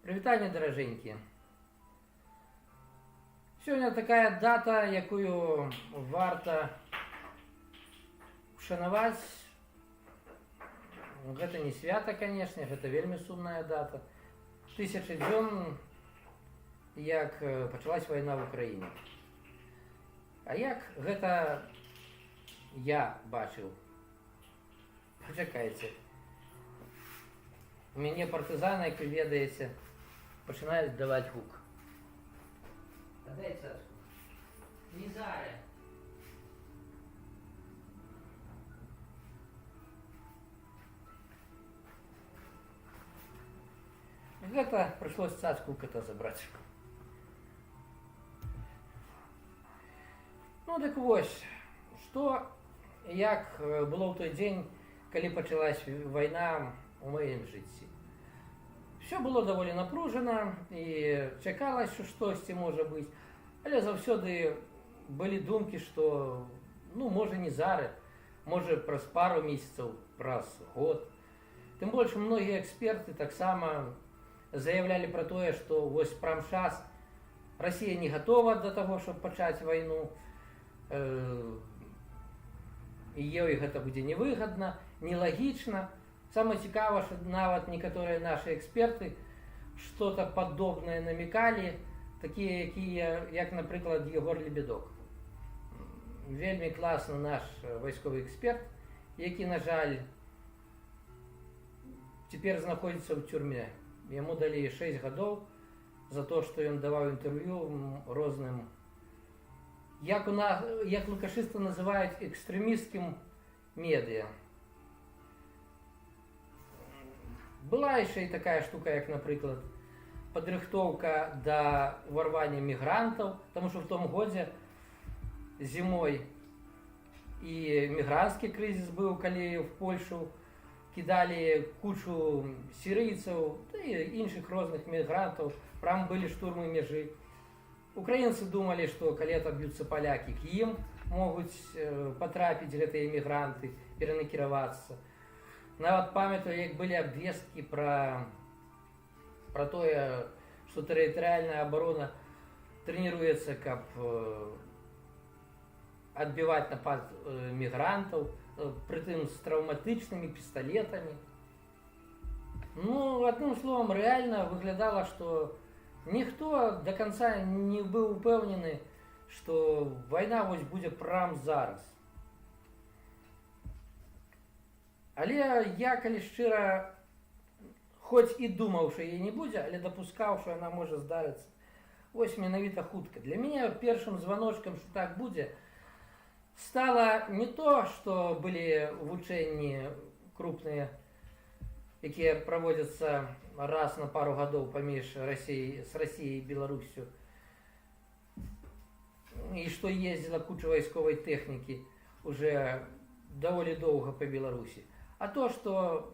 Привітання, дороженькі. Сьогодні така дата, якую варто вшанувати. Гэта не свято, конечно, гэта вельмі сумная дата. 1000 дзён, як пачалась вайна в Украіне. А як гэта я бачыў? Пачакайце. У мяне партызаны, як вы ведаеце, пачынаюць даваць гук. Дай цацку. Не заря. Гэта прыйшлось цацку кота забраць. Ну дык вось, што як было ў той дзень, калі пачалась вайна у маім жыцці. Все было даволі напружана і чакалось, што штосьці можа быць, але заўсёды былі думкі, што можа не зараз, можа праз пару месяцаў, праз год. Тым больш многія эксперты таксама заявлялі пра тое, што вось прамчас Расія не гатова да таго, щоб пачаць вайну, і ёй гэта будзе невыгадна, нелагічна. Самое цікавае, што нават некаторыя нашы эксперты што-то падобнае намекалі, такія, якія, як, напрыклад, Егор Лебедок. Вельмі класны наш вайсковы эксперт, які, на жаль, цяпер знаходзіцца ў тюрме. Яму далі 6 гадоў за то, што ён даваў інтэрв'ю розным, як лукашысты называюць, экстрэмісцкім медыа. Была яшчэ і такая штука, як, напрыклад, падрыхтоўка да ўварвання мігрантаў, таму што ў том годзе зімой і мігранцкі крызіс быў, калі в Польшу кідалі кучу сірыйцаў і іншых розных мігрантаў, прям былі штурмы мяжы. Украінцы думалі, што калі адаб'юцца палякі, к ім могуць патрапіць гэтыя мігранты, перанакіравацца. Нават памятаю, як былі абвесткі пра тое, што тэрытарыяльная абарона трэніруецца, каб адбіваць напад мігрантаў, прытым з траўматычнымі пісталетамі. Адным словам, рэальна выглядала, што ніхто да канца не быў упэўнены, што вайна вось будзе прам зараз. Але я, калі шчыра, хоць і думаў, што яе не будзе, але дапускаў, што яна можа здарыцца вось менавіта хутка. Для мяне першым званочкам, што так будзе, стала не то, што былі вучэнні крупныя, якія праводзяцца раз на пару гадоў паміж Расіяй і Беларусю, і што ездзіла куча вайсковай тэхнікі уже даволі доўга па Беларусі. А то, што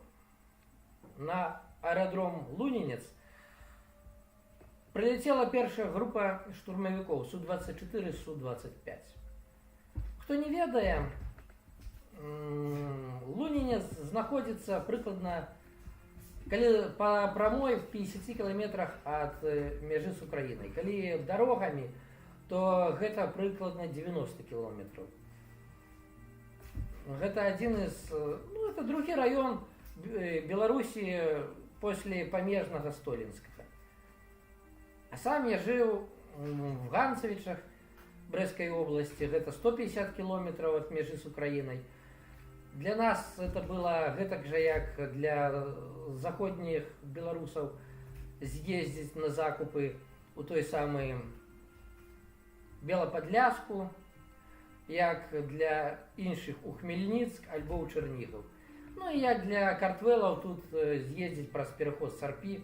на аэрадром Лунінец прилетела першая група штурмавікоў Су-24, Су-25. Хто не ведае, Лунінец знаходзіцца прыкладна па прамой в 50 кіламетрах ад мяжы з Украінай. Калі дарогамі, то гэта прыкладна 90 кіламетраў. Гэта адзін з... это другі раён Беларусі после памежнага Столінскага. А сам я жыў в Ганцавічах Брэскай обласці, гэта 150 кіламетраў ад мяжы з Украінай. Для нас это было гэтак жа, як для заходніх беларусаў з'ездзіць на закупы у той самы Белападляску, як для іншых у Хмельніцк альбо ў Чэрнігаў. І як для картвэлаў тут з'ездзіць праз пераход Сарпі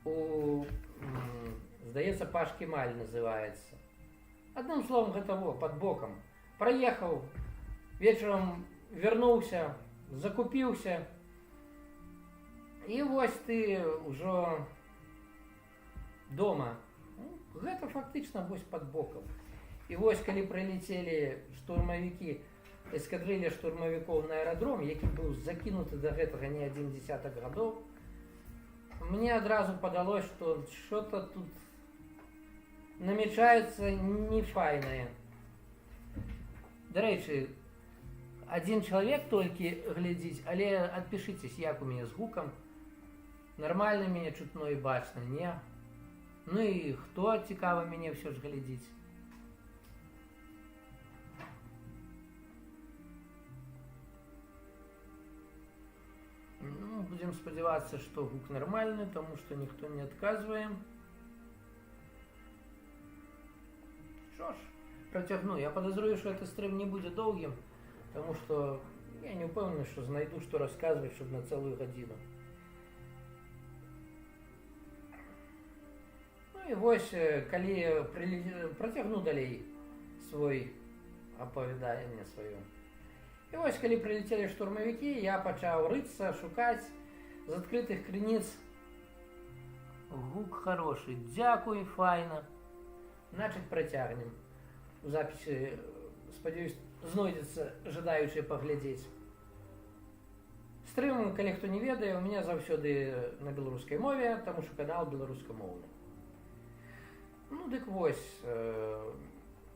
у, здаецца, Пашкімаль называецца. Адным словом, гэта пад бокам. Праехаў, вечарам вярнуўся, закупіўся, і вось ты ўжо дома. Гэта фактычна вось пад бокам. І вось, калі прылецелі штурмавікі, эскадрылья штурмавікоў на аэрадром, які быў закінуты да гэтага не адзін дзесятак гадоў, мне мне одразу подалось, что что-то тут намечается нефайнае. До речі, один чоловік тільки глядить, але відпишитесь, як у мене з гуком. Нормально мене чутно і бачно, ні? Ну і хто цікаво мене все ж глядить? Ну, будем сподеваться, что гук нормальный, потому что никто не отказывает. Что ж, протягну. Я подозреваю, что этот стрим не будет долгим, потому что я не уверен, что знайду, что рассказывать, чтобы на целую годину. Ну и вось, коли протягну далей свой оповедание свое. І ось, коли прилетели штурмовики, я почав рыться, шукать з відкритих криниць. Гук хороший, дякую, файно. Значить, протягнем. У записі, сподіваюсь, знойдеться жадаючі поглядеть. Стрим, коли хто не ведає, у мене завсёды на беларускай мове, тому що канал беларускамоўны. Ну, дык вось,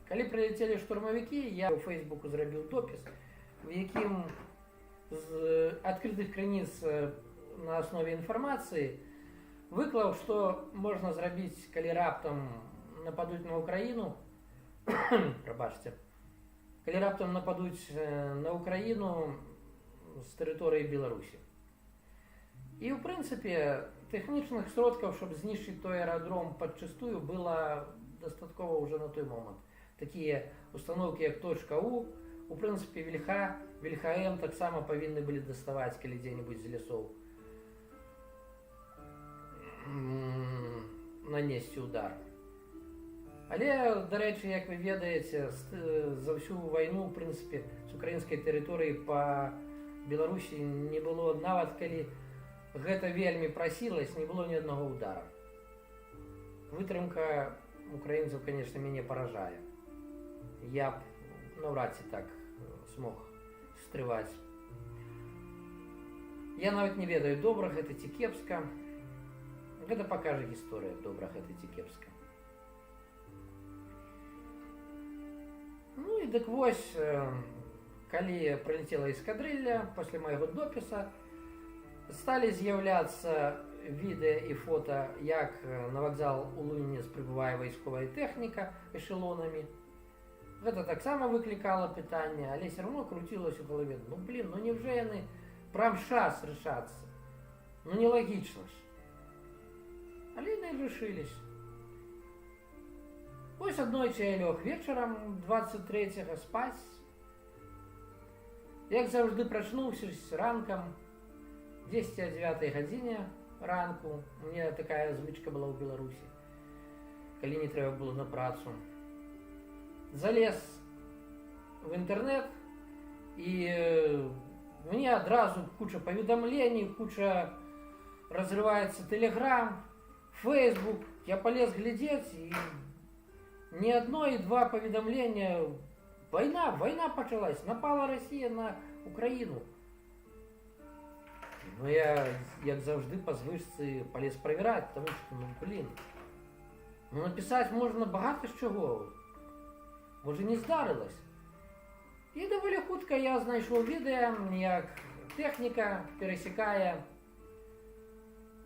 коли прилетели штурмовики, я у Фейсбуку зрабіў допіс, в яким з адкрытых крыніц на аснове інфармацыі выклаў, што можна зрабіць, калі раптам нападуць на Украіну, прабачце, калі раптам нападуць на Украіну з тэрыторыі Беларусі. І, ў прынцыпе, тэхнічных сродкаў, щоб знішчыць той аэрадром падчыстую, было дастаткова ўжо на той момант. Такія установкі, як .у, у прынцыпе, Вільха-М таксама павінны былі даставаць, калі дзе-небудзь з лясоў нанесці удар. Але, дарэчы, як вы ведаеце, за всю вайну, у прынцыпе, з украінскай тэрыторыі па Беларусі не было, нават калі гэта вельмі прасілась, не было ні аднаго удара. Вытрымка украінцаў, конечно, мяне паражае. Я б наўрад ці так смог стрываць. Я нават не ведаю, добра гэта ці кепска. Гэта пакажа гісторыя, добра гэта ці кепска. Ну і дык вось, калі прилетела эскадрылля, пасля майго допіса, сталі з'яўляцца відэа і фота, як на вакзал у Луніс прыбывае вайсковая тэхніка эшелонамі. Гэта таксама выклікала пытанне, але все равно крутилось у галаве. Ну, блин, ну невже яны прям час рашацца? Ну, нелагічна ж. Але яны рашылись. Вось аднойчы я лёг вечарам 23-го спаць. Як заўжды прачнуўся ранкам, 10 о 9 гадзіне ранку. У меня такая звычка была ў Беларусі, калі не трэба было на працу. Залез в интернет, и мне одразу куча поведомлений, куча разрывается Telegram, Facebook. Я полез глядеть, и не одно и два поведомления. Война почалась, напала Россия на Украину. Ну я, як завжди, по звичці полез проверять, потому что, ну блин, ну написать можно багато з чого. Може не здарилось. І доволі хутка я знайшов відео, як техніка пересікає,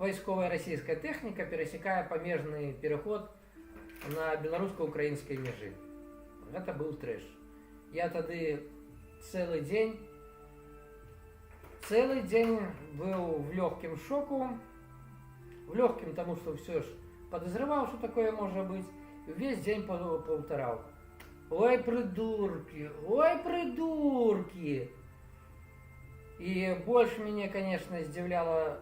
військова російська техніка пересікає паміжний переход на белорусско-українській межі. Це був треш. Я тоді цілий день был в легком шоку. В легком, тому что все ж подозревал, что такое может быть. Весь день повторял. Ой, придурки, ой, придурки. И больше меня, конечно, здивляло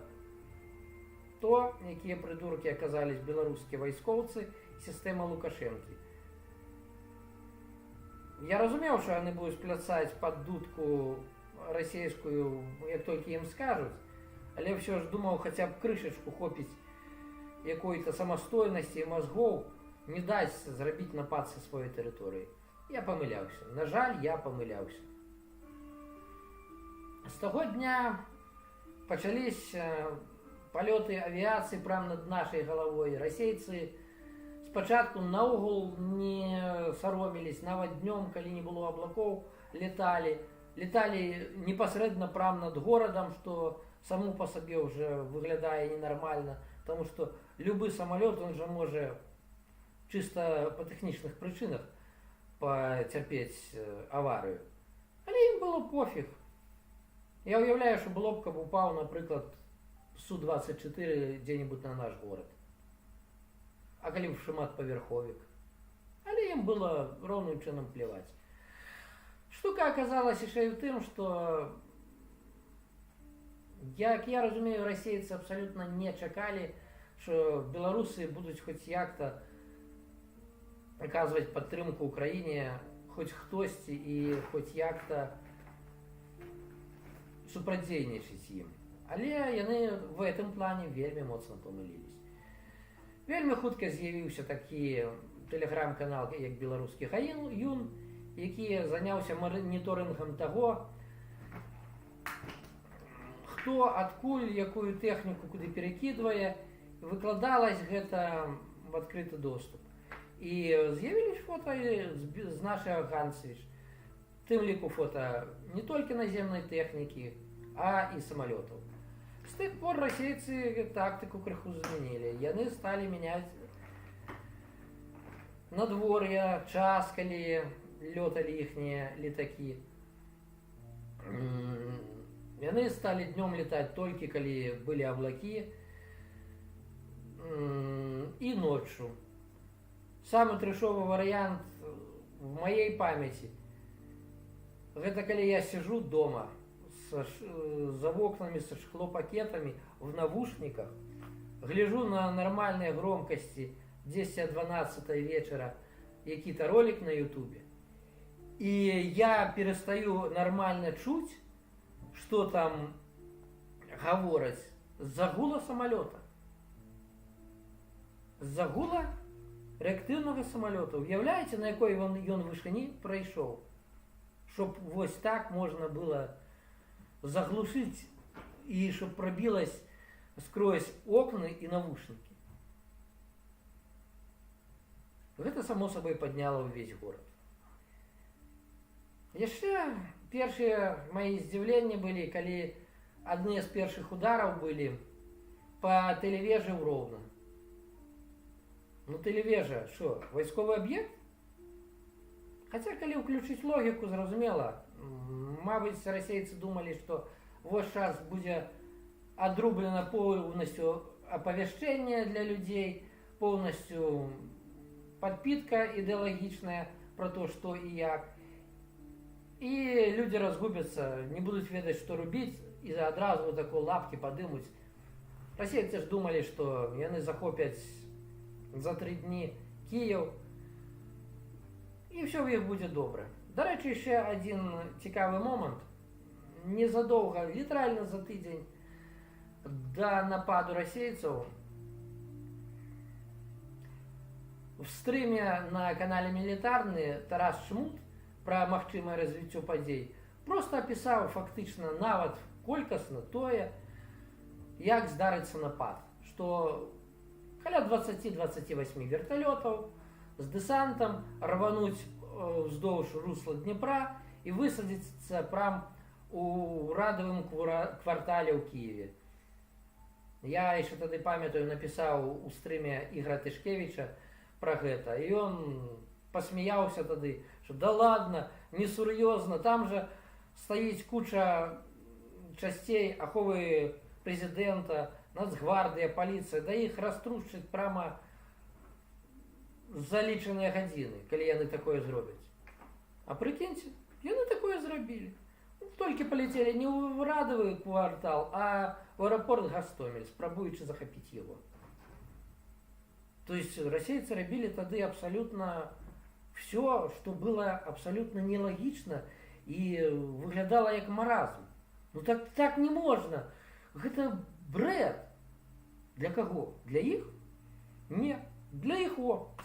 то, какие придурки оказались белорусские войсковцы системы Лукашенки. Я разумел, что они будут плясать под дудку российскую, як только им скажут, але все ж думал, хотя бы крышечку хопить какой-то самостойности и мозгов, не дасть зрабіць напад со своей территории. Я помылялся. На жаль, я помылялся. С того дня почались палёты авіяцыі прямо над нашай галавой. Расейцы спачатку наогул не саромелись, нават днём, калі не было аблакоў, леталі. Леталі непасрэдна прямо над горадам, што само по сабе уже выглядае ненармальна, потому что любы самолет, он же може чисто по тэхнічных прычынах пацярпець аварыю. Але ім было пофіг. Я уяўляю, што было б, каб упаў, напрыклад, Су-24 дзе-небудзь на наш горад. А калі б шматпавярховік. Але ім было роўным чынам плеваць. Штука аказалась яшчэ і ў тым, што, як я разумею, расейцы абсалютна не чакалі, што беларусы будуць хоць як-то аказваць падтрымку ўкраіне, хоць хтосьці і хоць як-то супрацьдзейнічаць ім. Але яны в гэтым плане вельмі моцна памылілись. Вельмі хутка з'явіўся такі тэлеграм-канал, як беларускі Гаюн, які заняўся маніторынгам таго, хто адкуль якую тэхніку куды перакідвае, выкладалась гэта в адкрыты доступ. І з'явілись фота з нашай Ганцевіч. Тым ліку фота не толькі наземнай тэхнікі, а і самалётаў. З тых пор расейцы тактыку крыху змянілі. Яны сталі мяняць надвор'е, час, калі лёталі іхнія летакі. Яны сталі днём летаць толькі калі былі аблакі і ноччу. Самы трэшовы варыянт в маёй памяці — гэта калі я сижу дома за вокнамі, са шклопакетамі, в навушниках, гляжу на нормальныя громкасці 10-12 вечара які-то ролик на ютубе, і я перестаю нормально чуць, што там гавораць з-за гула самалёта. З-за гула рэактыўнага самалёта. Уяўляеце, на якой ён вышыні прайшоў? Чтоб вось так можна было заглушыць і чтоб прабілась скрозь окны і навушнікі. Гэта само сабой падняла ўвесь горад. Яшчэ першыя мои здзіўленні былі, калі адны з першых удараў былі па тэлевежы ў Роўна. Ну тэлевежа, що, вайсковы аб'ект? Хаця, калі ўключыць логіку, зразумела, мабыць, расейцы думалі, што вось час будзе адрублена поўнасцю апавяшчэнне для людзей, поўнасцю падпітка ідэалагічная пра то, што і як. І людзі разгубяцца, не будуць ведаць, што рубіць, і адразу такой лапкі падымуць. Расейцы ж думалі, што яны захопяць за 3 дні Кіеў, і ўсё ў іх будзе добра. Дарэчы, яшчэ адзін цікавы момант. Незадоўга, літаральна за тыдзень да нападу расейцаў, в стрыме на канале «Мілітарны» Тарас Чмут пра магчымае развіццё падзей проста апісаў фактычна нават колькасна тое, як здарыцца напад, што каля 20-28 верталётаў з дэсантам рвануць уздоўж русла Днепра і высадзіцца прям у радавым квартале ў Кіеве. Я яшчэ тады памятаю, напісаў у стрыме Ігора Тышкевіча пра гэта, і ён пасмяяўся тады, што да ладно, несур'ёзна, там жа стаіць куча часцей аховы прэзідэнта, Нацгвардыя, паліцыя, да іх раструшчаць прямо за лічаныя гадзіны, калі яны такое зробяць. А прыкіньце, яны такое зрабілі. Толькі паляцелі не ў радавы квартал, а в аэропорт Гастомель, спрабуючы захапіць яго. То есть расейцы рабілі тады абсалютна все, што было абсалютна нелагічна і выглядала як маразм. Ну так не можна. Гэта бред. Для каго? Для іх? Не. Для іх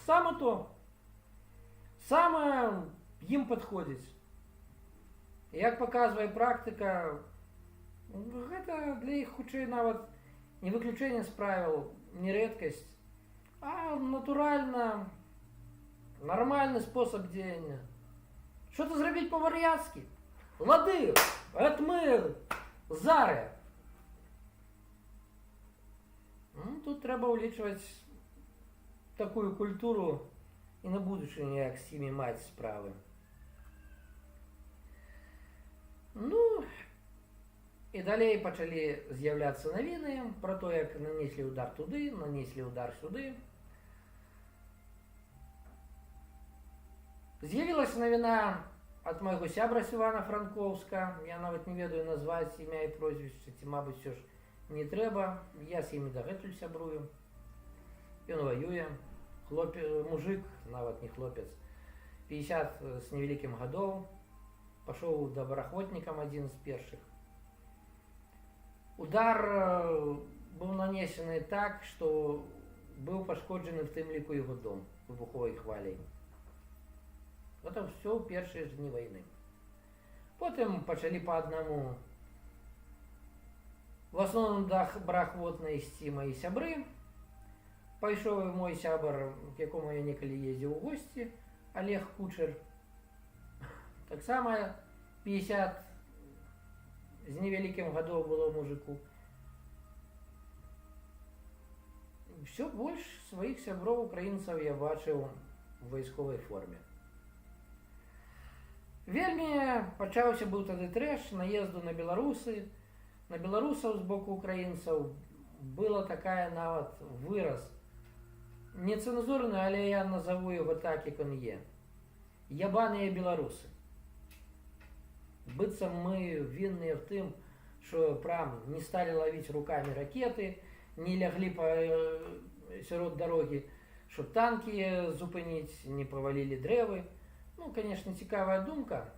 саме то. Саме ім падходзіць. Як паказвае практыка, гэта для іх хутчэй нават не выключение з правил, не редкость, а натурально нормальный способ дзеяння. Что-то зрабіць по-вар'яцки. Лады, это мы зараз. Ну, тут трэба ўлічваць такую культуру і на будучыню, як з імі маць справы. Ну, і далей пачалі з'яўляцца навіны пра то, як нанеслі удар туды, нанеслі удар сюды. З'явілася навіна ад майго сябра з Івана-Франкоўска. Я нават не ведаю назваць імя і прозвішча, ці, мабыць, ўсё ж не трэба. Я з імі дагэтуль сябрую. Ён ваюе. Мужик, нават не хлопец, 50 з невялікім гадоў. Пашоў добраахвотнікам адзін з першых. Удар быў нанесены так, што быў пашкоджаны в тым ліку яго дом выбуховай хваляй. Это все ў першыя ж дні вайны. Потым пачалі па аднаму в асноўным добраахвотна ісці маі сябры. Пайшоў і мой сябар, к якому я некалі ездзіў у госці, Олег Кучер. Таксама 50 з невялікім гадоў было мужику. Все больш сваіх сяброў украінцаў я бачыў у вайсковай форме. Вельмі пачаўся быў тады трэш наезду на беларусы, на беларусаў з боку украінцаў. Была такая нават выраз, нецэнзурны, але я назову яго так, як он є. Ябаныя беларусы. Быццам мы вінныя в тым, што прям не сталі лавіць рукамі ракеты, не ляглі сярод дарогі, што танкі зупыніць, не павалілі дрэвы. Ну, конечно, цікавая думка,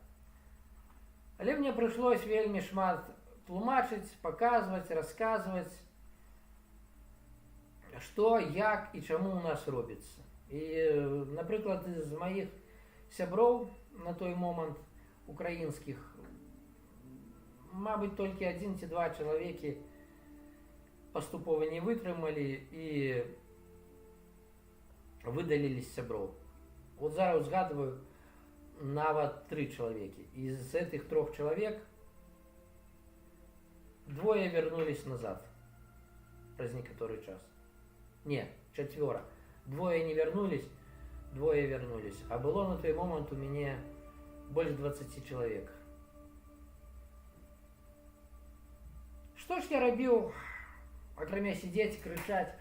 але мне прыйшлось вельмі шмат тлумачыць, паказваць, расказваць, што, як і чаму ў нас робіцца. І, напрыклад, з маіх сяброў на той момант украінскіх, мабыць, толькі 1 ці 2 чалавекі паступова не вытрымалі і выдалілі з сяброў. Вот зараз узгадываю, нават 3 чалавекі. І з гэтых 3 чалавек 2 вярнулись назад праз некаторы час. Не, 4. 2 не вярнулись, 2 вярнулись. А было на той момант у мяне больш 20 чалавек. Што ж я рабіў, акрамя сидзець і крычаць: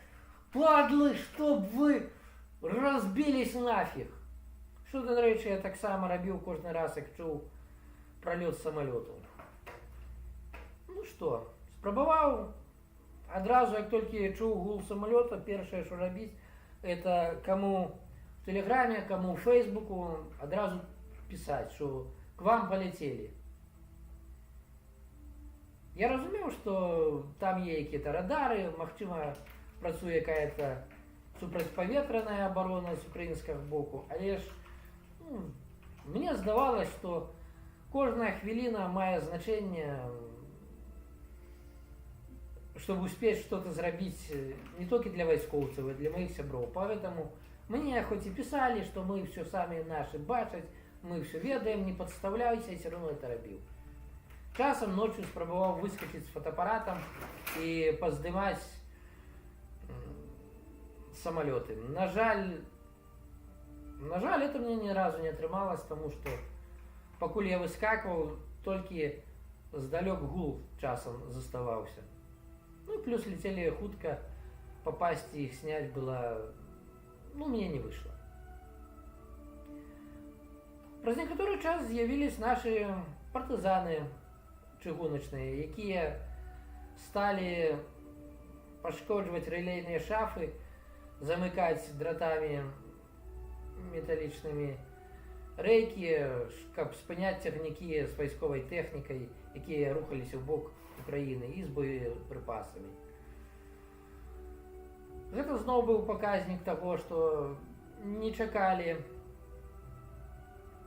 «Падлы, чтоб вы разбились нафиг!» Што, дарэчы, я таксама рабіў кожны раз, як чуў пралёт самалёту. Ну што, спрабаваў адразу, як толькі чуў гул самалёта, першае, што рабіць, это каму в Телеграме, каму в Фейсбуку адразу пісаць, што к вам полетели. Я разумеў, што там є якія-то радары, магчыма, працуе якая-то супрацьпаветраная абарона з украінскага боку, але ж мне здавалось, што кожная хвіліна мае значэнне, чтобы успеть что-то зрабіць не толькі для вайскоўцаў, а для моих сяброў. Поэтому мне хоть и писали, что мы все сами наши бачаць, мы все ведаем, не подставляйся, я все равно это рабіў. Часам ночью спрабаваў выскочить с фотоаппаратом и поздымать самолеты. На жаль, это мне ни разу не атрымалось, потому что пакуль я выскакивал, только сдалёк гул часом заставаўся. Ну и плюс летели хутка, попасть и их снять было, мне не вышло. Праз некаторы час з'явились наши партызаны чыгуначныя, якія стали пашкоджваць рэлейныя шафы, замыкаць дратамі металлічнымі рэйкі, каб спыняць цягнікі з вайсковай тэхнікай, якія рухаліся ў бок Украіны і з боепрыпасамі. Гэта зноў быў паказнік таго, што не чакалі,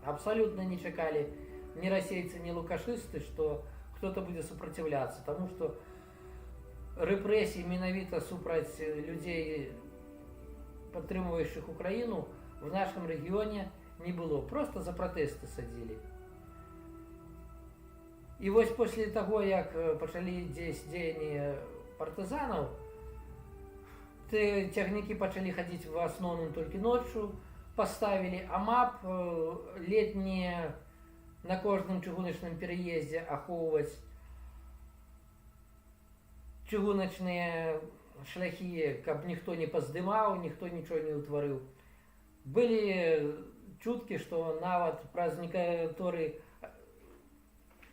абсолютно не чакалі ни расейцы, ни лукашысты, што кто-то будет сопротивляться, потому что рэпрэсій менавіта супраць людзей, падтрымваючых Украіну, в нашым рэгіёне не было. Просто за пратэсты садзілі. І вось пасля таго, як пачалі дзеянні партызанаў, цягнікі пачалі хадзіць в асноўным толькі ноччу, паставілі АМАП летнія на кожным чыгуначным пераездзе ахоўваць чыгуначныя шляхі, каб ніхто не паздымаў, ніхто нічого не ўтварыў. Былі чуткі, што нават праз некаторую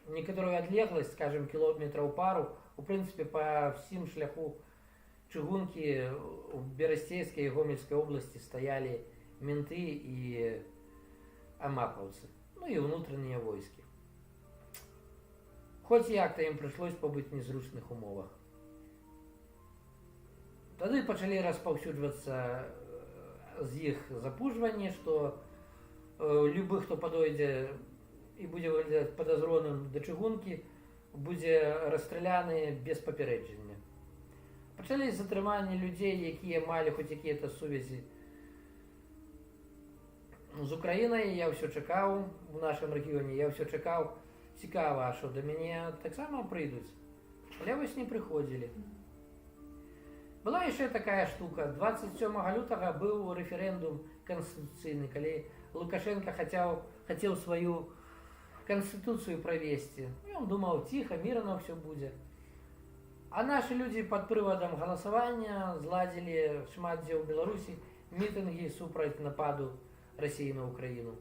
адлегласць, скажем, кілометраў пару, у прынцыпе, па ўсім шляху чыгункі у Берасцейскай і Гомельскай обласці стаялі менты і амапаўцы, ну і ўнутраныя войскі. Хоць як-то ім прыйшлось пабыць в незручных умовах. Тады пачалі распаўсюджвацца з іх запужванні, што любы, хто падойдзе і будзе выглядаць падазроным да чыгункі, будзе расстраляны без папярэджання. Пачалі затрыманне людзей, якія малі хоць якія-то сувязі з Украінай. Я ўсё чакаў у нашым рэгіёне, я ўсё чакаў. Цікава, што да мяне таксама прыйдуць. Але вось не прыходзілі. Была яшчэ такая штука. 27 лютага быў рэферэндум канстытуцыйны, калі Лукашенко хацеў сваю канстытуцыю правесці. Ён думаў, ціха, мірна ўсё будзе. А нашы людзі пад прывадам галасавання зладзілі шмат дзе ў Беларусі мітынгі супраць нападу Расіі на Украіну.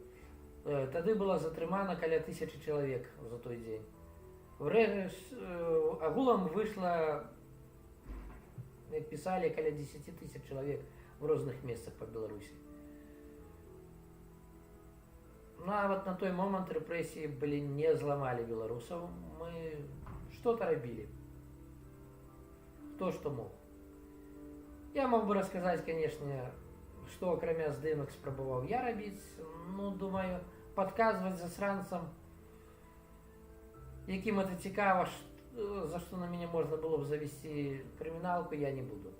Тады было затрымана каля 1000 чалавек за той дзень. Агулам выйшла, як пісалі, каля 10 000 чалавек в розных месцах па Беларусі. Нават на той момант рэпрэсіі былі не зламалі беларусаў. Мы што-то рабілі. Хто што мог. Я мог бы расказаць, канешне, што акрамя здымак спрабаваў я рабіць. Ну, думаю, падказваць засранцам, якім это цікава, за што на мяне можна было б завесці крыміналку, я не буду.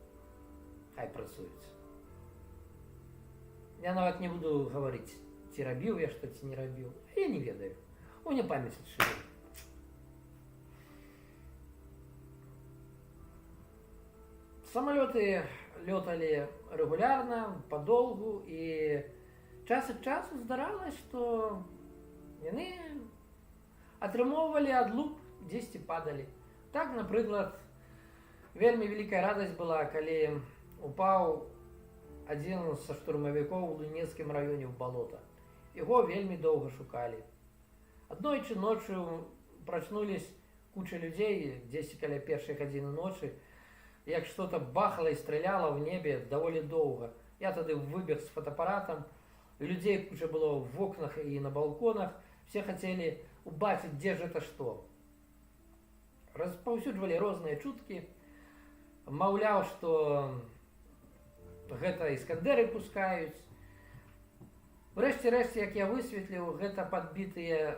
Хай працуюць. Я нават не буду гаварыць, ці рабіў я што, ці не рабіў. Я не ведаю. У мяне памяць адшываю. Самалёты лёталі рэгулярна, падоўгу, і час ад часу здаралася, што яны атрымоўвалі адлуп, дзесьці падалі. Так, напрыклад, вельмі вялікая радасць была, калі упаў адзін са штурмавікоў у Лунецкім раёне ў балота. Яго вельмі доўга шукалі. Аднойчы ноччу прачнулись куча людзей, дзесьці каля 1 гадзіны ночы, як что-то бахало і страляло в небе даволі доўга. Я тады выбег з фотоапаратам, людзей куча было в окнах і на балконах, все хацелі убачыць, дзе ж это што. Распаўсюджвалі розныя чуткі, маўляў, што гэта іскандеры пускаюць. Урэшце-рэшце, як я высветліў, гэта падбітыя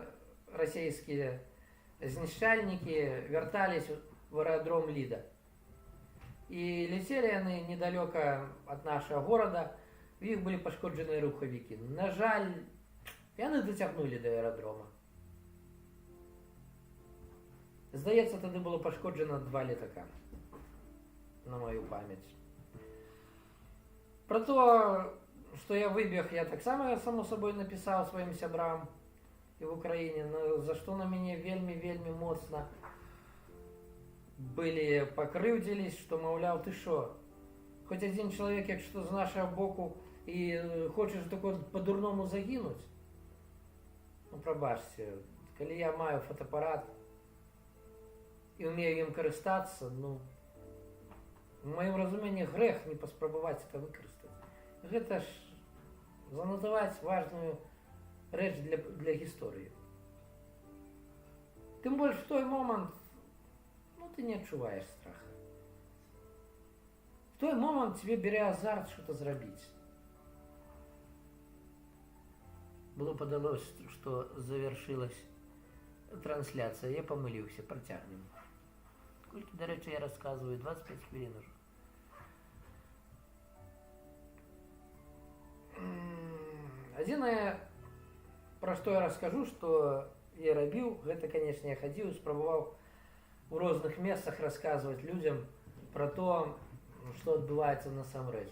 расійскія знішчальнікі вяртались в аэрадром Ліда. І ляцелі яны недалёка ад нашага горада, у іх былі пашкоджаныя рухавікі. На жаль, яны дацягнулі да аэрадрома. Здаецца, тады было пашкоджана 2 летака, на маю памяць. Пра то, што я выбег, я таксама, само сабой, напісаў сваім сябрам і в Украіне, за што на мяне вельмі моцна былі пакрыўдзілись, што, маўляў, ты шо? Хоць адзін чалавек, як што з нашага боку, і хочаш тако па-дурному загінуць? Ну, прабачце, калі я маю фотоапарат і ўмею ім карыстацца, ну, у маім разуменні грэх не паспрабаваць это выкарыстаць. Гэта ж занатаваць важную рэч для гісторыі. Тым больш в той момант, ну, ты не адчуваеш страха. В той момант тебе бере азарт что-то зрабіць. Было падалось, што завяршылась трансляцыя. Я памыліўся, працягнем. Сколько, до речі, я розказую? 25 хвилин уже. Адзінае, пра што я раскажу, што я рабіў, гэта, канешне, я хадзіў, спрабаваў у розных месцах расказваць людзям пра то, што адбываецца насамрэч.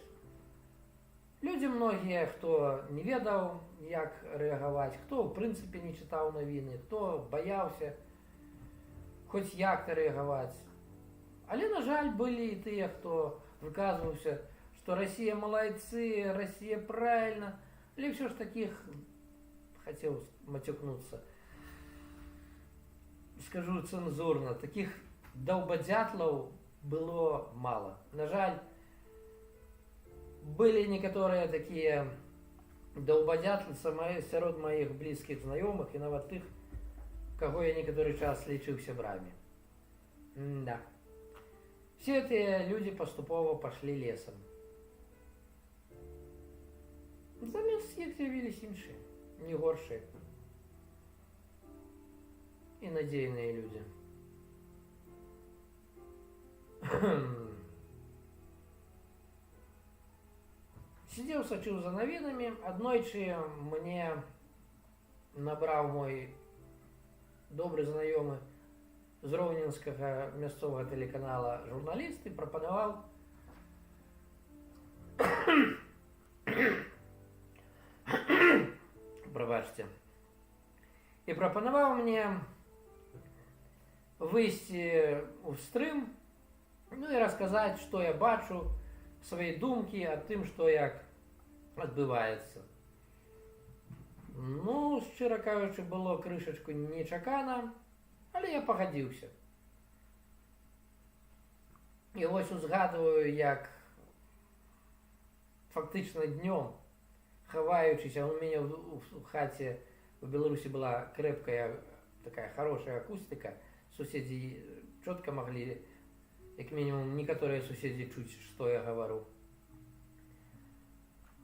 Людзі многія, хто не ведаў, як рэагаваць, хто ў прынцыпе не чытаў навіны, хто баяўся хоць як-то рэагаваць. Але, на жаль, былі і тыя, хто выказваўся, што Расія малайцы, Расія правільна, але ўсё ж такіх, хацеў мацюкнуцца, скажу цэнзурна, такіх даўбадзятлаў было мала. На жаль, былі некаторыя такія даўбадзятлы сярод маіх блізкіх знаёмых і нават тых, каго я некаторы час лічыў сябрамі. Да. Все гэтыя людзі паступова пашлі лесам. Замест іх з'явіліся іншыя, не горшыя і надзейныя людзі. Сидел, сачыў за навінамі. Аднойчы мне набраў мой добры знаёмы з роўненскага мясцовага тэлеканала журналіст і прапанаваў прабачце, і прапанаваў мне выйсці ў стрым, ну і расказаць, што я бачу, свае думкі аб тым, што як адбываецца. Ну, шчыра кажучы, было крышачку нечакана, але я пагадзіўся. І вось узгадваю, як фактычна днём, хаваючыся, у мяне ў хаце у Беларусі была крэпкая, такая хорошая акустыка, суседзі чётка маглі, як мінімум, некаторыя суседзі чуць, што я гавару.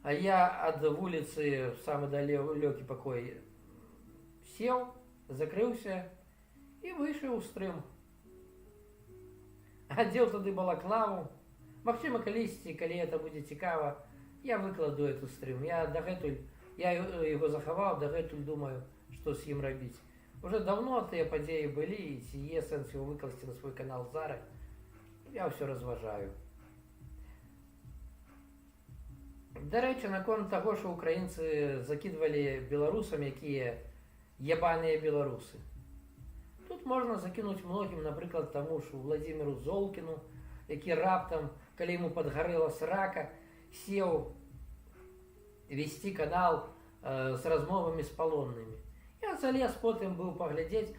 А я ад вуліцы в самы далёкі пакой сеў, закрыўся і выйшаў у стрым. Адзеў тады балаклаву. Магчыма, калісьці, калі это будзе цікава, я выкладу эту стрым. Я яго захаваў, дагэтуль думаю, што з ім рабіць. Уже давно тыя падзеі былі, і ці є сэнс яго выкласці на свой канал зараз, я ўсё разважаю. Дарэчы, наконт таго, што украінцы закідвалі беларусам, якія ябаныя беларусы. Тут можна закінуць многім, напрыклад, таму ж Владзіміру Золкіну, які раптам, калі яму падгарэла срака, сеў весці канал з размовамі з палоннымі. Я залез потым быў паглядзець,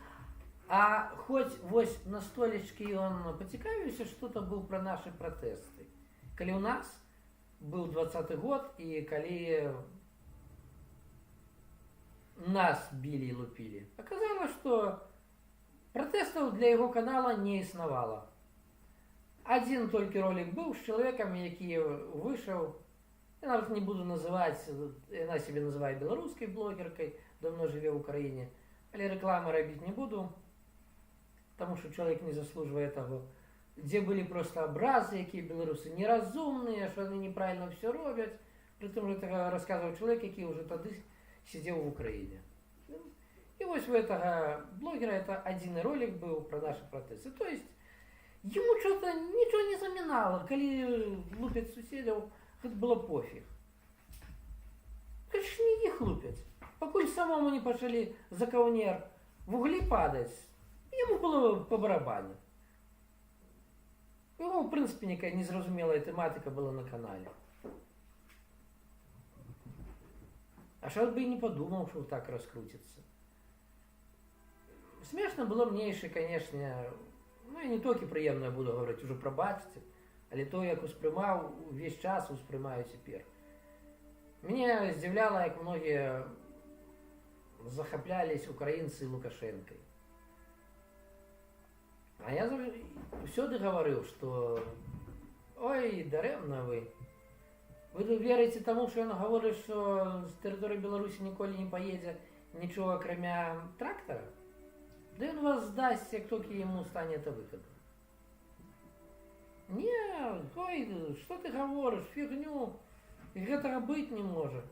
а хоць вось на столечкі ён пацікавіўся, што там быў пра нашы пратэсты. Калі ў нас быў 20-й год, і калі нас білі і лупілі, аказалось, што пратэстаў для яго канала не існавала. Адзін толькі ролик быў з чалавекам, які выйшаў, я нават не буду называць, яна сябе называе беларускай блогеркай, давно жыве ў Украіне, але рэкламы рабіць не буду, таму што чалавек не заслужвае таго. Дзе былі проста абразы, якія беларусы неразумныя, што яны неправільна ўсё робяць, прытым гэта расказваў чалавек, які ўжо тады сидзеў в Украіне. І вось у гэтага блогера это адзіны ролик быў пра нашы пратэсты. То есть ему что-то нічого не замінала, калі лупяць суседзяў, гэта было пофіг. Конечно, не іх лупяць. Пакуль самому не пачалі за каўнер в углі падаць, яму было па барабане. У яго, в прынцыпе, некая незразумелая тэматыка была на канале. А шо бы і не подумаў, што так раскруціцца. Смешна было мне яшчэ, канешне, ну і не толькі прыемна буду гаварыць, ужо прабачце, але то, як успрымаў увесь час, успрымаю цяпер. Мяне здзіўляла, як многія захаплялись украінцы Лукашэнкай. А я ўсюды гаварыў, што ой, дарэмна вы. Вы верыце таму, што ён гаворыць, што з тэрыторыі Беларусі ніколі не паедзе нічога, акрамя трактара? Да ён вас здасць, як толькі яму стане это выгадна. Не, ой, что ты говоришь, фигню, гэтага быць не можа.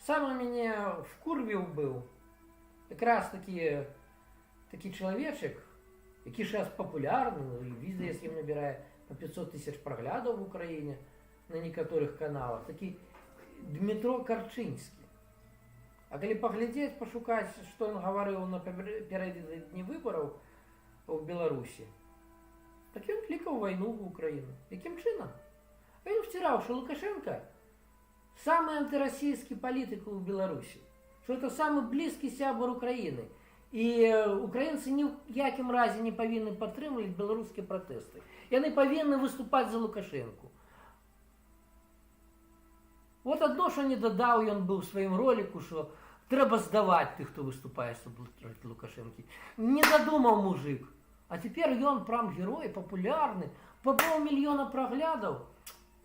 Самы мяне вкурвіў быў якраз такі чалавечак, які зараз папулярны, відэа з ім набірае по 500 000 праглядаў в Украіне на некаторых каналах, такі Дмітро Карчынскі. А калі паглядзець, пашукаць, што ён гаварыў напярэдадні выбараў у Беларусі, так ён клікаў вайну в Украіну. Якім чынам? А ён вціраў, што Лукашенко самы антырасійскі палітык у Беларусі, што это самы блізкі сябар Украіны. І украінцы ні ў якім разе не павінны падтрымліваць беларускія пратэсты. Яны павінны выступаць за Лукашенку. Вот адно, што не дадаў ён быў у сваім роліку, што трэба здаваць тых, хто выступае супраць Лукашэнкі. Не дадумаў мужик. А цяпер ён прям герой, папулярны, па паўмільёна праглядаў.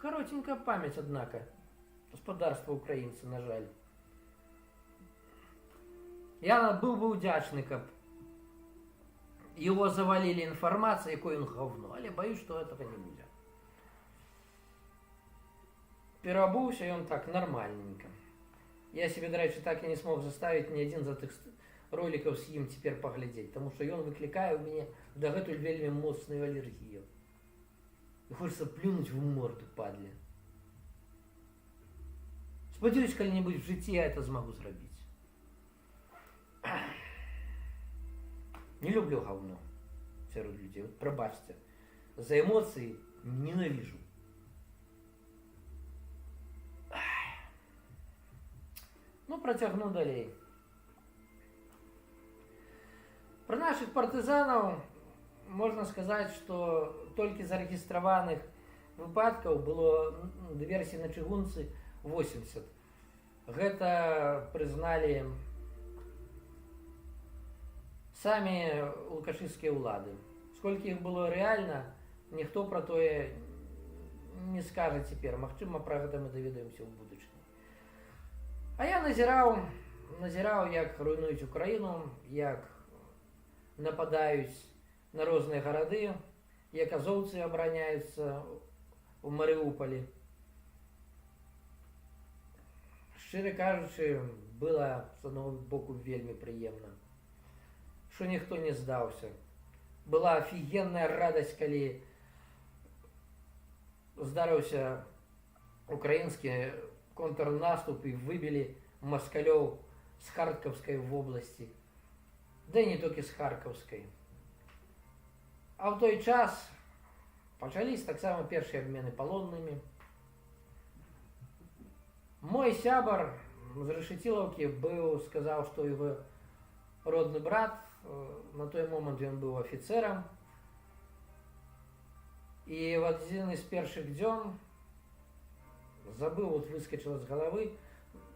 Коротенькая памяць, однако. Господарства украінцы, на жаль. Я был бы удзячны, каб его завалили информацией, якой он говно, але боюсь, что этого не будет. Переобулся, и он так нормальненько. Я себе, до речі, так и не смог заставить ни один из этих роликов с ним теперь поглядеть, потому что он выкликает у меня дагэтуль вельми моцную аллергию. И хочется плюнуть в морду, падле. Сподіваюсь, коли-нибудь в житті я это змогу зробити. Не люблю говно серед людей. Вот пробачьте. За эмоции ненавижу. Ну, протягну далей. Про наших партизанов можно сказать, что только зарегистрированных выпадков было диверсий на чыгунцы 80. Гэта признали сами лукашистские улады. Сколько их было реально, никто про то не скажет теперь. Магчыма, про гэта мы даведаемся ў будучыні. А я назіраў, як руйнуюць Украіну, як нападаюць на розныя гарады, як азоўцы абараняюцца ў Марыуполі. Шчыра кажучы, было з одного боку вельмі прыемна, што ніхто не здаўся. Была офігенная радасць, калі здарыўся украінскі контрнаступ і выбілі маскалёў з Харкаўскай вобласці. Да і не толькі з Харкаўскай. А ў той час пачались таксама першыя абмены палоннымі. Мой сябар з Решетиловки сказаў, што его родны брат, на той момент ён быў офіцерам, і в адзін з першых дзён забыў, вот выскочила з головы,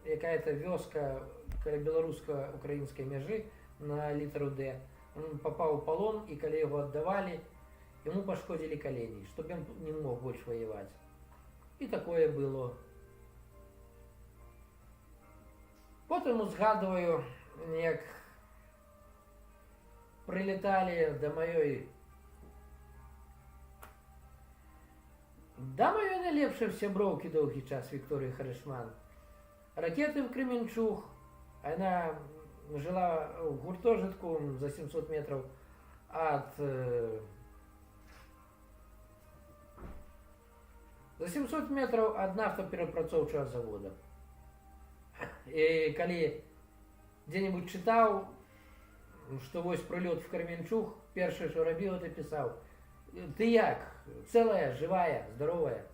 якая-то вёска каля беларуска-украінскай мяжы на літару Д. Он попаў у палон, і калі яго аддавалі, ему пашкодзілі калені, чтоб ён не мог больш воеваць. І такое было. Потым узгадываю, як прилетали до маёй найлепшай сяброўкі доўгі час Вікторыі Харышман. Ракеты в Кременчуг. Она жила в гуртожитку за 700 метров от... За 700 метров от нафтаперапрацоўчага завода. І калі дзе-нибудь чытаў, што вось прылёт в Кременчуг, першае, што рабіў, это пісаў: ты як? Целая, живая, здоровая?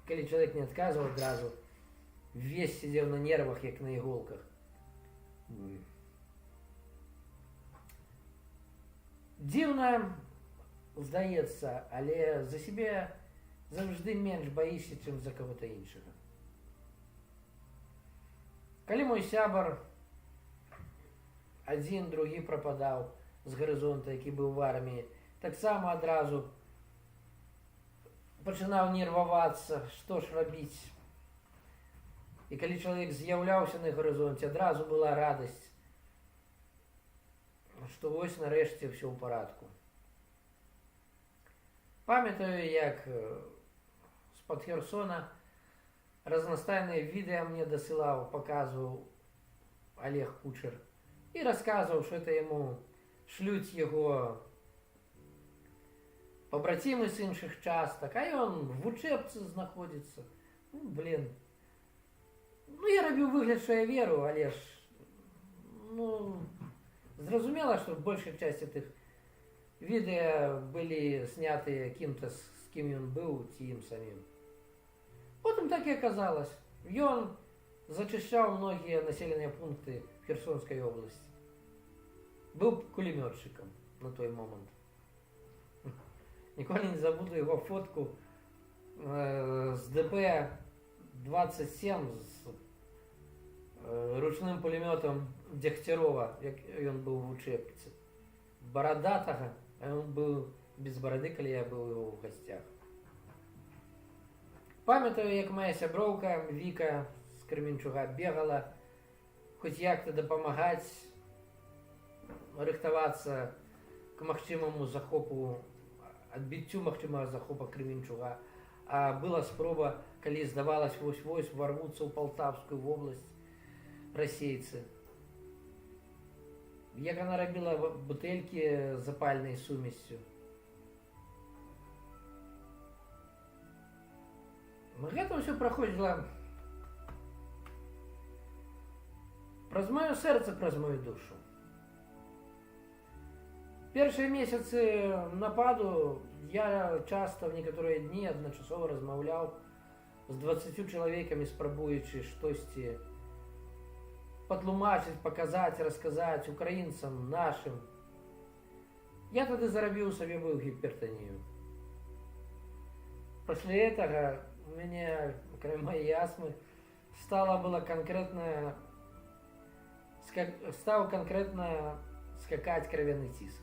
Калі чалавек не адказваў адразу, весь сидзеў на нервах, як на іголках. Дзіўна здаецца, але за сябе заўжды менш баішся, чым за кого-то іншага. Калі мой сябар адзін, другі прападаў з гарызонта, які быў в арміі, таксама адразу пачынаў нервавацца, што ж рабіць. І калі чалавек з'яўляўся на гарызонце, адразу была радасць, што вось нарэшце ўсё ў парадку. Пам'ятаю, як з-під Херсона разностайные видео мне досылал, показывал Олег Кучер. И рассказывал, что это ему шлють его побратимы з інших часток, а ён в учебці знаходиться. Ну, блин. Ну, я робив вигляд, що я веру, але ж, ну, зрозуміло, що большая часть этих відео були зняті ким-то, з ким він був, тим самим. Потім так і оказалось. Ён зачищав многие населенные пункты в Херсонской области. Был кулеметчиком на той момент. Никогда не забуду его фотку с ДП-27 с ручным пулеметом Дегтярова, як он был в учебнице. Бородатого, а он был без бороды, коли я был его в гостях. Пам'ятаю, як моя сябровка Віка з Кременчуга бегала, хоч як-то допомагати, рихтуватися к магчимому захопу, відбиттю магчимого захопу Кременчуга. А була спроба, коли здавалось вось-вось ворвуться у Полтавську область російці. Як вона робила бутельки з запальною сумістю. Гэта все проходило праз моё сердце, праз мою душу. Першие месяцы нападу я часто в некоторые дни одночасово размаўляў з 20 чалавекамі, спрабуючы штосьці патлумачыць, паказаць, расказаць украінцам нашим. Я тады зарабіў сабе быў гипертонию. После этого у меня, кроме моей астмы, стал конкретно скакать кровяный тиск.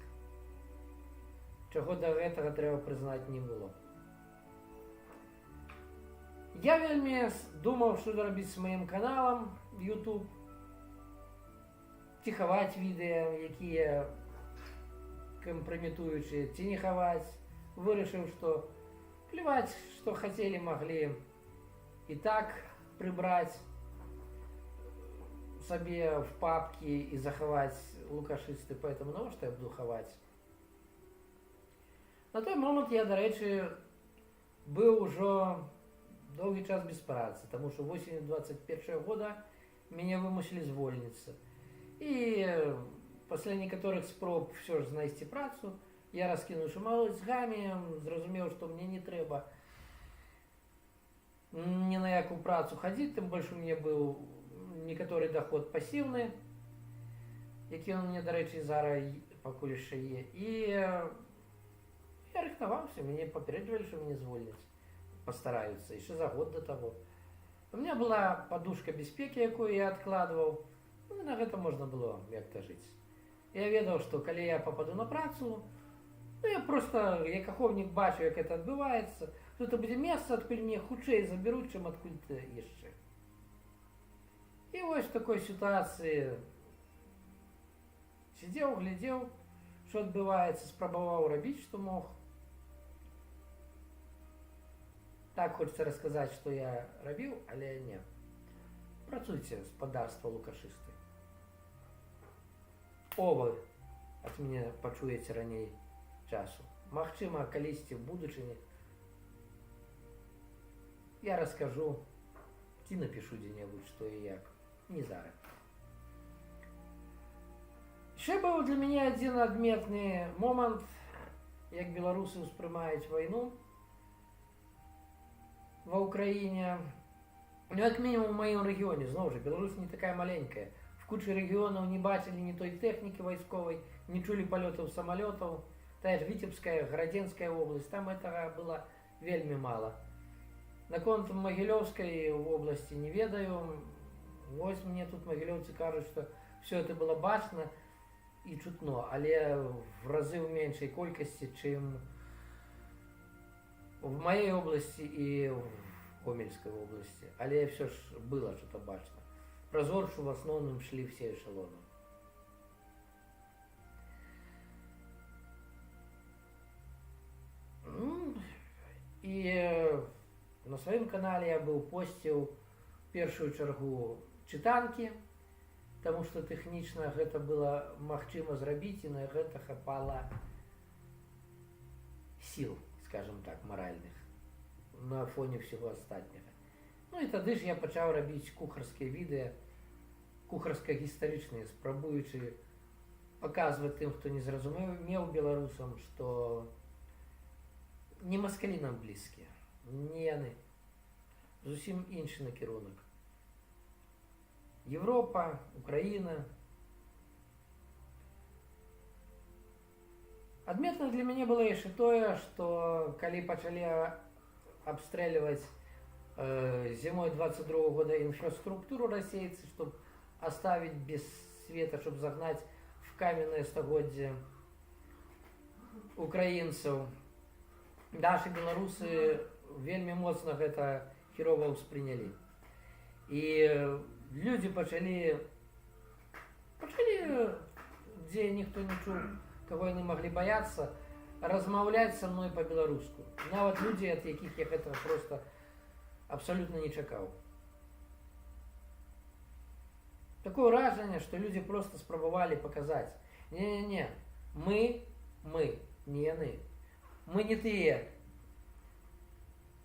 Чего до этого треба признать не было. Я вельми думал, что робить с моим каналом в YouTube. Ці хаваць відэа, якія кампраметуючыя, ці не хаваць. Вырашыў, што плевать, что хотели, могли и так прибрать себе в папки и заховать лукашисты, поэтому ну что я буду ховать. На той момент я, до речі, был уже долгий час без працы, потому что осенью 21 года меня вымусили звольниться. И после некоторых спроб все же знайти працу, я раскінуўшы мозгами, зразумеў, што мне не трэба ні на якую працу хадзіць, тым больш у мяне быў некаторы доход пасіўны, які он мне, дарэчы, зараз пакуль яшчэ є. І я рыхтаваўся, мяне папярэджвалі, што мяне звольняць, пастараюцца, яшчэ за год до того. У меня была подушка бяспекі, якую я адкладваў, ну, на гэта можна было як-то жыць. Я ведаў, што калі я попаду на працу, ну, я просто, як аховнік, бачу, як это адбываецца, то это будзе месца, адкуль мне хутчэй забяруць, чым адкуль-то яшчэ. І вось в такой сітуацыі сидзеў, глядзеў, што адбываецца, спрабаваў рабіць, што мог. Так хочется расказаць, што я рабіў, але не. Працуйце, спадарства лукашысты. Вы ад мяне пачуеце раней часу. Магчыма, калісьці в будучыні я раскажу ці напишу дзе-небудзь, што і як. Не зараз. Ще быў для мяне адзін адметны момант, як беларусы ўспрымаюць вайну ва Ўкраіне. Ну, як мінімум, у маім рэгіёне, зноў жа, Беларусь не такая маленькая. В куче рэгіёнаў не бачылі ні той тэхнікі вайсковай, не чулі палётаў самалётаў. Тая ж Віцебская, Градзенская область, там этого было вельмі мало. Наконт Магілёўскай области не ведаю. Вось мне тут магілёўцы кажуць, што все это было бачна і чутно, але в разы ў меншай колькасці, чым в моей области и в Гомельской области. Але все ж было что-то бачно. Праз Оршу в основном шли все эшелоны. І на сваім канале я быў посціў першую чаргу чытанкі, таму што тэхнічна гэта было магчыма зрабіць, і на гэта хапала сіл, скажем так, маральных, на фоне всего астатняга. Ну і тады ж я пачаў рабіць кухарскія відэа, кухарска-гістарычныя, спрабуючы паказваць тым, хто не зразумеў беларусам, што не маскалі нам блізкія, не яны. Зусім іншы накірунак. Европа, Украіна. Адметна для мяне было яшчэ тое, што калі пачалі абстрэльваць зімой 22 года інфраструктуру расейцы, чтобы оставить без света, чтобы загнать в каменное стагоддзе украінцаў, нашы беларусы вельмі моцна гэта хірова ўспрынялі. І людзі пачалі, дзе ніхто не чуў, каго яны маглі баяцца, размаўляць са мной па-беларуску. Нават людзі, ад якіх я гэтага проста абсолютно не чакаў. Такое ўражанне, што людзі проста спрабавалі паказаць: не-не-не, мы, не яны. Мы не тыя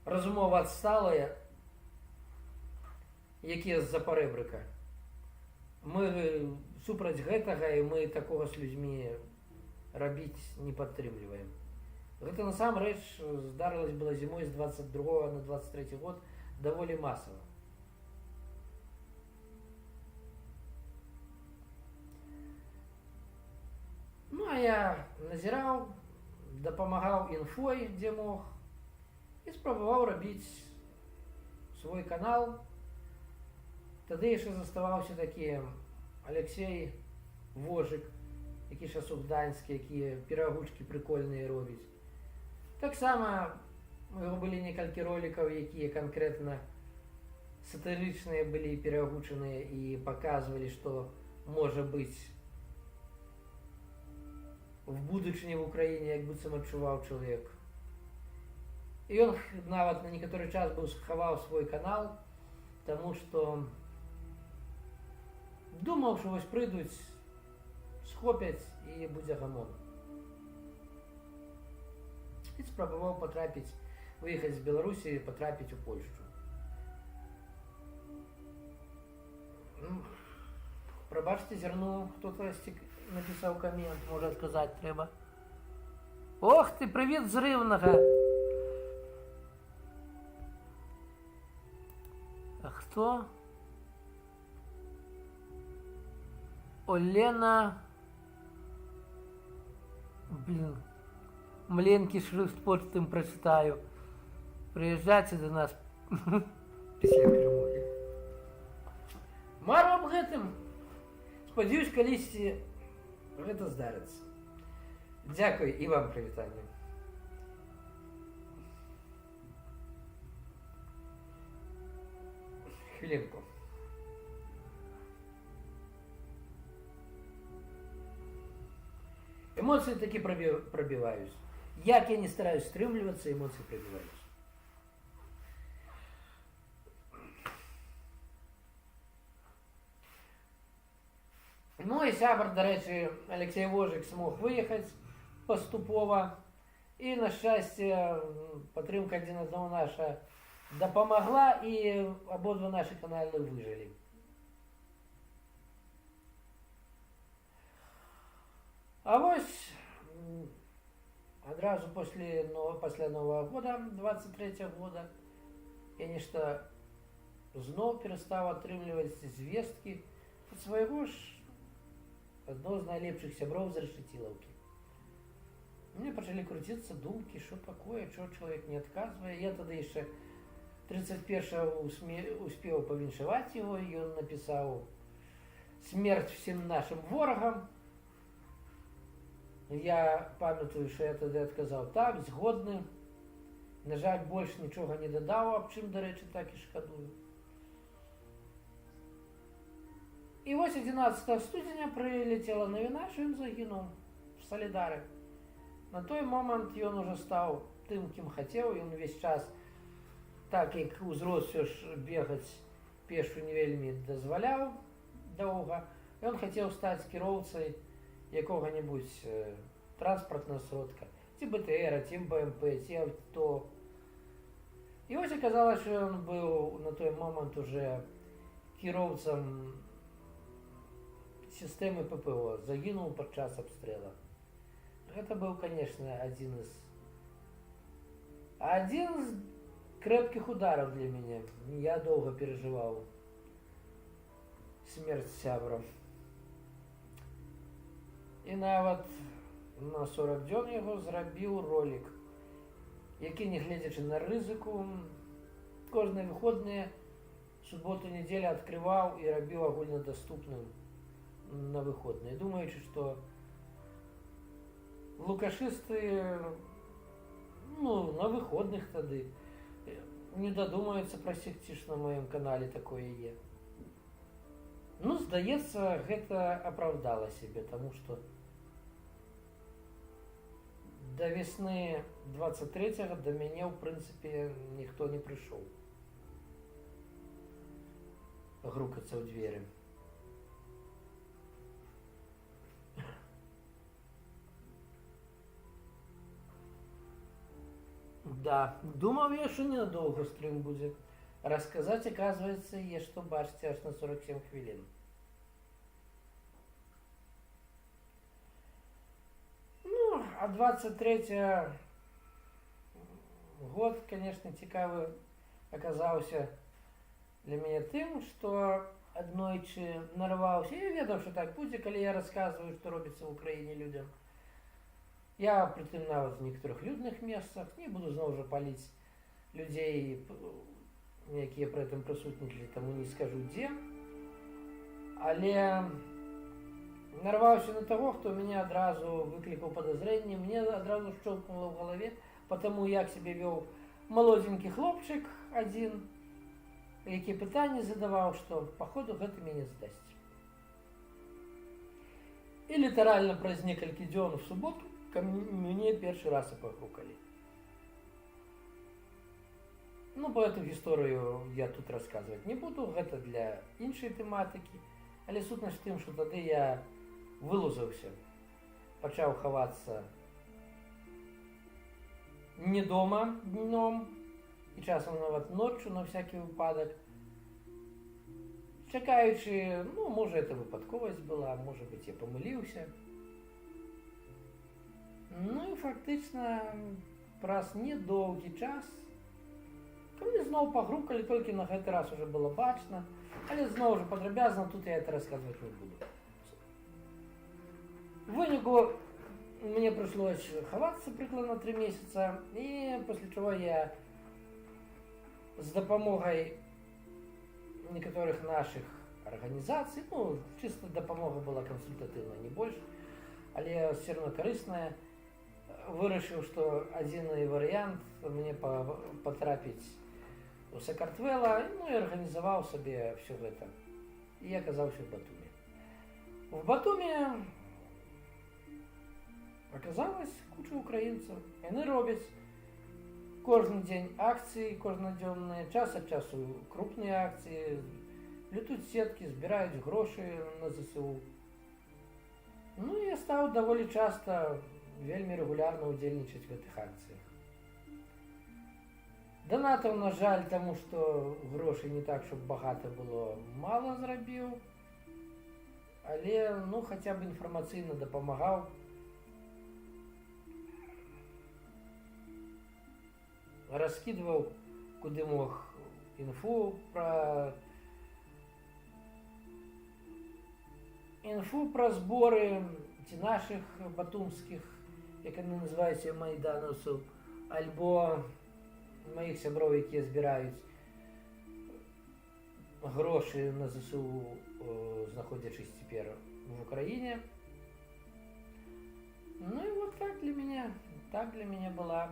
разумова адсталыя, якія з-за парэбрыка. Мы супраць гэтага, і мы такога з людзьмі рабіць не падтрымліваем. Гэта насамрэч здарылася была зімой з 22 на 23 год даволі масава. Ну, а я назіраў, дапамагаў інфой, дзе мог, і спрабаваў рабіць свой канал. Тады яшчэ заставаўся такі Алексей Вожык, які зараз у Гданьскі, якія перагучкі прыкольныя робіць. Таксама у яго былі некалькі ролікаў, якія канкрэтна сатырычныя былі перагучаныя і паказвалі, што можа быць в будучыні в Украіне, як быццам адчуваў чалавек. І ён нават на некаторы час быў схаваў свой канал, таму што думаў, што вось прыйдуць, схопяць і будзе гамон. І спрабаваў патрапіць, выехаць з Беларусі і патрапіць у Польшчу. Прабачце, зірну, хто-то напісаў камент, можа адказаць трэба. Ох ты, прывіт зрыўнага! А хто? Олена... Блин, маленькі шрифт почтам прачытаю. Прыязджайце да нас після перамогі. Мару аб гэтым. Спадзяюсь, калісьці гэта здарыцца. Дзякуй і вам прывітанне. Хвілінку. Эмоции таки пробиваюсь. Як я не стараюсь стрымлівацца, эмоции пробиваюсь. Ну і сябар, дарэчы, Алексей Вожык смог выехаць паступова. І, на шчасце, падтрымка адзін аднаго наша дапамагла, і абодва нашы каналы выжылі. А вось адразу пасля Нового года, 23 года, я нешта зноў перастаў атрымліваць звесткі ад свайго ж аднаго з найлепшых сяброў з Решетиловкі. Мне пачалі круціцца думкі, што такое, чого чалавек не адказвае. Я тады яшчэ 31-го успеў павіншаваць яго, і ён напісаў «Смерть всім нашим ворагам». Я памятаю, що я тоді адказав так, згодны. На жаль, больш нічога не дадаў, аб чым, дарэчы, так і шкадую. І вось 11 студзеня прылецела навіна, що ён загінуў в Салідары. На той момант ён уже стаў тым, кім хацеў, ён увесь час, так як узрос все ж бегаць пешу не вельмі дазваляў доўга, ён хацеў стаць кіроўцай якога-небудзь транспартнага сродка, ці БТР, ці БМП, ці авто. І вось аказалось, што ён быў на той момант уже кіроўцам сістэмы ППО, загінуў падчас абстрэлу. Гэта быў, конечно, адзін з крэпкіх удараў для мяне. Я доўга перажываў смерць сябра. І нават на 40 дзён яго зрабіў ролик, які, не гледзячы на рызыку, кожныя выходныя, суботу, нядзелю адкрываў і рабіў агульнадаступным на выходныя, думаючы, што лукашысты, на выходных тады не дадумаюцца прасекці, што на маім канале такое є. Здаецца, гэта апраўдала сябе, таму што да весны 23-го да мяне, ў прынцыпе, ніхто не прыйшоў грукацца ў дзверы. Да, думаў я, што ненадоўга стрым будзе. Расказаць, аказваецца, є што бачыце аж на 47 хвілін. А 23 год, конечно, цікавы аказаўся для мяне тым, што аднойчы нарваўся. Я ведаў, што так будзе, калі я расказваю, што робіцца ў Украіне людзям. Я прытым нават в некаторых людных месцах, не буду зноў жа паліць людзей, якія пры гэтым прысутнічалі, таму не скажу дзе. Але нарваўся на таго, хто мяне адразу выклікаў падазрэнне, мне адразу шчолкнула ў галаве, потому як сябе вёў малодзенькі хлопчык адзін, які пытанні задаваў, што паходу гэта мяне здасць. І літаральна праз некалькі дзён у суботу мяне першы раз і пагрукалі. Про эту гісторыю я тут расказваць не буду, гэта для іншай тэматыкі, але сутнасць тым, што тады я вылузаўся, пачаў хавацца не дома днём і часам нават ноччу на всякі выпадак, чакаючы, можа, это выпадковасць была, можа быць, я памыліўся. І фактычна праз недоўгі час ко мне зноў пагрукалі, толькі на гэты раз уже было бачна, але зноў жа падрабязна, тут я это расказваць не буду. В выніку мне прыйшлось хавацца прыкладна 3 месяца, і пасля чаго я з дапамогай некаторых наших арганізацый, чыста дапамога была кансультатыўна, не больш, але все равно карысная, вырашыў, што адзіны варыянт мне патрапіць у Сакартвела, і арганізаваў сабе все гэта. І я аказаўся в Батуме. В Батуме аказалась куча украінцаў. Яны робяць кожны дзень акцыі, кожнадзённыя, час ад часу крупныя акцыі, плетуць сеткі, збіраюць грошы на ЗСУ. Я стаў даволі часта, вельмі рэгулярна ўдзельнічаць в гэтых акцыях. Донатаў, на жаль, таму што грошай не так, щоб багата было, мала зрабіў, але, хаця б інфармацыйна дапамагаў. Раскідваў, куды мог, інфу пра зборы ці нашых батумскіх, як яны называюцца, майданаўцаў, альбо маіх сяброў, якія збіраюць грошы на ЗСУ, знаходзячись цяпер в Украіне. І вот так для мяне была.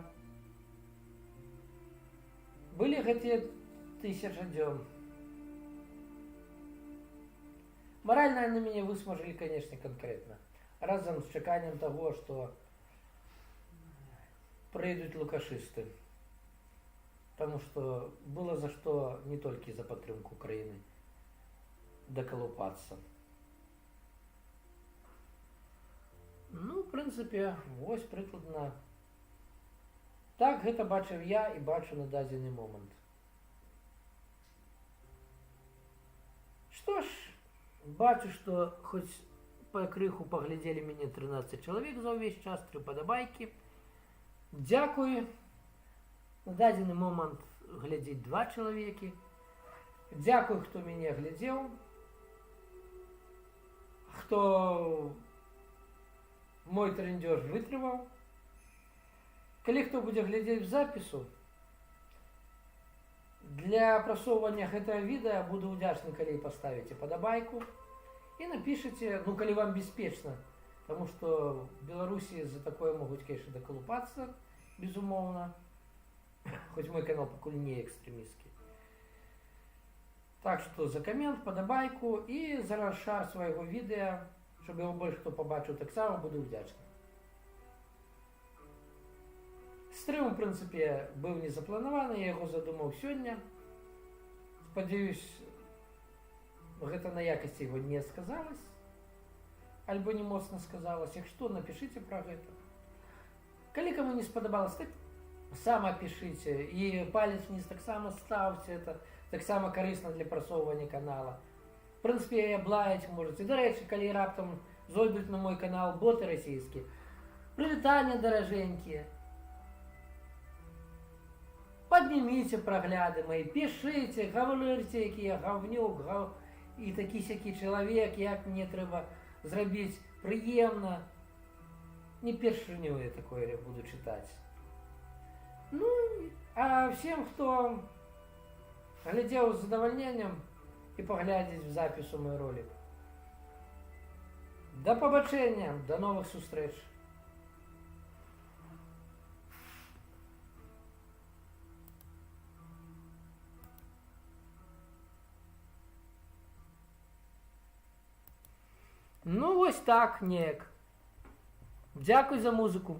Былі гэтыя 1000 дзён. Морально на мяне высмажылі, конечно, конкретно. Разам з чаканнем таго, што, прыйдуць лукашысты. Потому что было за что не толькі за падтрымку краіны дакалупацца. Ну, в прынцыпе, вось прыкладна. Так гэта бачыў я і бачу на дадзены момант. Што ж, бачу, што хоць пакрыху паглядзелі мяне 13 чалавек за ўвесь час, 3 падабайкі. Дзякую. На дадзены момант глядзіць 2 чалавекі. Дзякую, хто мяне глядзеў. Хто мой трындзёж вытрымаў. Калі хто будзе глядзець запісу, для прасоўвання гэтага відэа буду ўдзячны, калі паставіце падабайку і напішыце, ну калі вам бяспечна, таму што в Беларусі за такое могуць, конечно, дакалупацца, безумоўна, хоць мой канал пакуль не экстрэмісцкі. Так што за камент, падабайку і за расшар свайго відэа, щоб яго больш хто пабачыў, таксама буду ўдзячны. Стрым, у прынцыпе, быў не запланаваны, я яго задумаў сёння. Спадзяюсь, гэта на якасці яго не сказалось, альбо не моцна сказалось. Якщо, напишите про гэта. Калі каму не спадабалось, так сама пішыце. І палец вниз таксама ставце, это таксама карысна для прасоўвання канала. В прынцыпе, блаяць можаце. Дарэчы, калі раптам зойдуць на мой канал боты расійскія, прывітанне, даражэнькія. Поднимите прогляды мои, пишите, говорите, які я говнюк, і такі-сякі чалавек, як мне трэба зрабіць прыемна. Не першыню я такое буду читать. Ну, а всем, хто глядзеў з задавальненнем і паглядзець в запісу мой ролик. До побачення, до новых сустрэч. Ну, вось так, неяк. Дзякуй за музыку.